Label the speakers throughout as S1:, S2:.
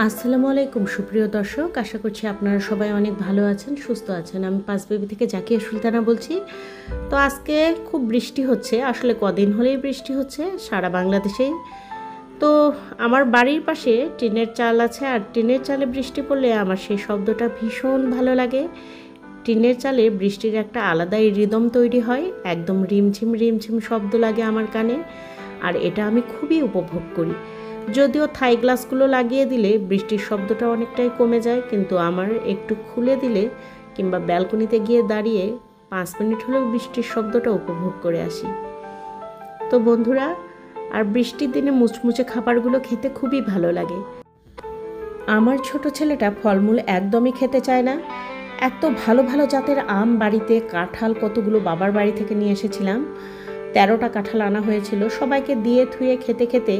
S1: আসসালামু আলাইকুম সুপ্রিয় দর্শক, আশা করছি আপনারা সবাই অনেক ভালো আছেন, সুস্থ আছেন। আমি পাঁচ বেবি থেকে জাকিয়া সুলতানা বলছি। তো আজকে খুব বৃষ্টি হচ্ছে, আসলে কদিন হলেই বৃষ্টি হচ্ছে সারা বাংলাদেশেই। তো আমার বাড়ির পাশে টিনের চাল আছে, আর টিনের চালে বৃষ্টি পড়লে আমার সেই শব্দটা ভীষণ ভালো লাগে। টিনের চালে বৃষ্টির একটা আলাদাই রিদম তৈরি হয়, একদম রিমঝিম রিমঝিম শব্দ লাগে আমার কানে, আর এটা আমি খুবই উপভোগ করি। যদিও থাই গ্লাসগুলো লাগিয়ে দিলে বৃষ্টির শব্দটা অনেকটাই কমে যায়, কিন্তু আমার একটু খুলে দিলে কিংবা ব্যালকনিতে গিয়ে দাঁড়িয়ে 5 মিনিট হলেও বৃষ্টির শব্দটা উপভোগ করে আসি। তো বন্ধুরা, আর বৃষ্টির দিনে মুচমুচে খাবারগুলো খেতে খুবই ভালো লাগে। আমার ছোট ছেলেটা ফলমূল একদমই খেতে চায় না। এত ভালো ভালো জাতের আম বাড়িতে, কাঁঠাল কতগুলো বাবার বাড়ি থেকে নিয়ে এসেছিলাম, 13টা কাঁঠাল আনা হয়েছিল। সবাইকে দিয়ে থুয়ে খেতে খেতে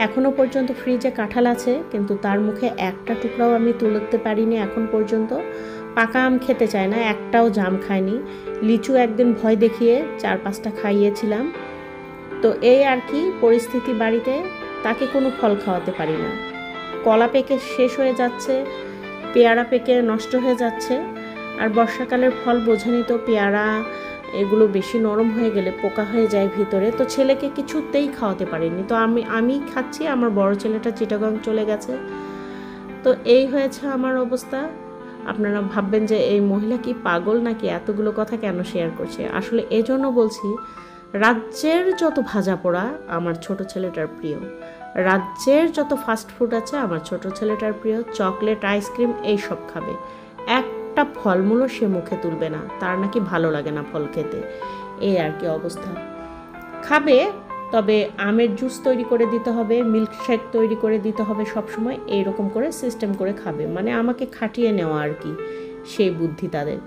S1: এখনও পর্যন্ত ফ্রিজে কাঁঠাল আছে, কিন্তু তার মুখে একটা টুকরাও আমি তুলতে পারিনি এখন পর্যন্ত। পাকা আম খেতে চায় না, একটাও জাম খায়নি। লিচু একদিন ভয় দেখিয়ে 4-5টা খাইয়েছিলাম। তো এই আর কি পরিস্থিতি বাড়িতে, তাকে কোনো ফল খাওয়াতে পারি না। কলা পেকে শেষ হয়ে যাচ্ছে, পেয়ারা পেকে নষ্ট হয়ে যাচ্ছে। আর বর্ষাকালের ফল বোঝেনি তো, পেয়ারা এগুলো বেশি নরম হয়ে গেলে পোকা হয়ে যায় ভিতরে। তো ছেলেকে কিছুতেই খাওয়াতে পারিনি। তো আমি খাচ্ছি, আমার বড় ছেলেটা চিটাগাং চলে গেছে। তো এই হয়েছে আমার অবস্থা। আপনারা ভাববেন যে এই মহিলা কি পাগল নাকি, এতগুলো কথা কেন শেয়ার করছে। আসলে এজন্য বলছি, রাজ্যের যত ভাজা পোড়া আমার ছোট ছেলেটার প্রিয়, রাজ্যের যত ফাস্ট ফুড আছে আমার ছোট ছেলেটার প্রিয়। চকলেট, আইসক্রিম এইসব খাবে, একটা ফলমূলও সে মুখে তুলবে না, তার নাকি ভালো লাগে না ফল খেতে। এই আর কি অবস্থা। খাবে, তবে আমের জুস তৈরি করে দিতে হবে, মিল্কশেক তৈরি করে দিতে হবে সবসময়, এইরকম করে সিস্টেম করে খাবে, মানে আমাকে খাটিয়ে নেওয়া আর কি, সেই বুদ্ধি তাদের।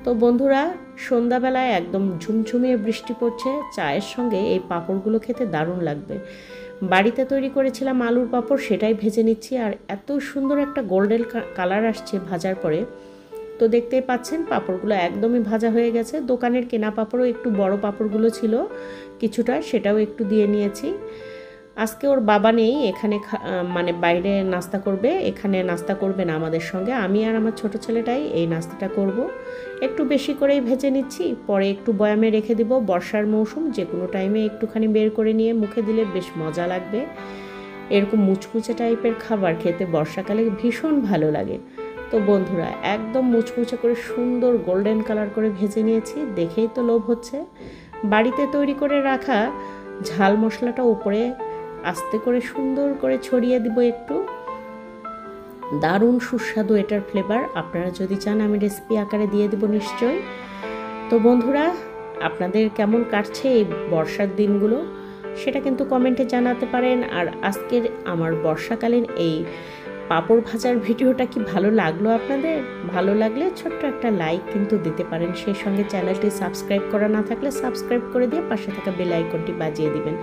S1: তো বন্ধুরা, সন্ধ্যাবেলায় একদম ঝুমঝুমিয়ে বৃষ্টি পড়ছে, চায়ের সঙ্গে এই পাঁপড়গুলো খেতে দারুণ লাগবে। বাড়িতে তৈরি করেছিলাম আলুর পাঁপড়, সেটাই ভেজে নিচ্ছি। আর এত সুন্দর একটা গোল্ডেন কালার আসছে ভাজার পরে। তো দেখতেই পাচ্ছেন পাঁপড়গুলো একদমই ভাজা হয়ে গেছে। দোকানের কেনা পাঁপড়ও একটু বড় পাঁপড়গুলো ছিল কিছুটা, সেটাও একটু দিয়ে নিয়েছি। আজকে ওর বাবা নেই এখানে, মানে বাইরে নাস্তা করবে, এখানে নাস্তা করবে না আমাদের সঙ্গে। আমি আর আমার ছোট ছেলেটাই এই নাস্তাটা করব। একটু বেশি করেই ভেজে নিচ্ছি, পরে একটু বয়ামে রেখে দিব। বর্ষার মৌসুম, যে কোনো টাইমে একটুখানি বের করে নিয়ে মুখে দিলে বেশ মজা লাগবে। এরকম মুচমুচে টাইপের খাবার খেতে বর্ষাকালে ভীষণ ভালো লাগে। তো বন্ধুরা, একদম মুচমুচে করে সুন্দর গোল্ডেন কালার করে ভেজে নিয়েছি, দেখেই তো লোভ হচ্ছে। বাড়িতে তৈরি করে রাখা ঝাল মশলাটা উপরে আস্তে করে সুন্দর করে ছড়িয়ে দিব একটু। দারুণ সুস্বাদু এটার ফ্লেভার। আপনারা যদি চান আমি রেসিপি আকারে দিয়ে দেব নিশ্চয়ই। তো বন্ধুরা, আপনাদের কেমন কাটছে এই বর্ষার দিনগুলো সেটা কিন্তু কমেন্টে জানাতে পারেন। আর আজকের আমার বর্ষাকালীন এই পাঁপড় ভাজার ভিডিওটা কি ভালো লাগলো আপনাদের? ভালো লাগলে ছোট্ট একটা লাইক কিন্তু দিতে পারেন। সেই সঙ্গে চ্যানেলটি সাবস্ক্রাইব করা না থাকলে সাবস্ক্রাইব করে দিয়ে পাশে থাকা বেল আইকনটি বাজিয়ে দিবেন।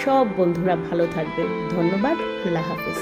S1: সব বন্ধুরা ভালো থাকবেন। ধন্যবাদ। আল্লাহ হাফেজ।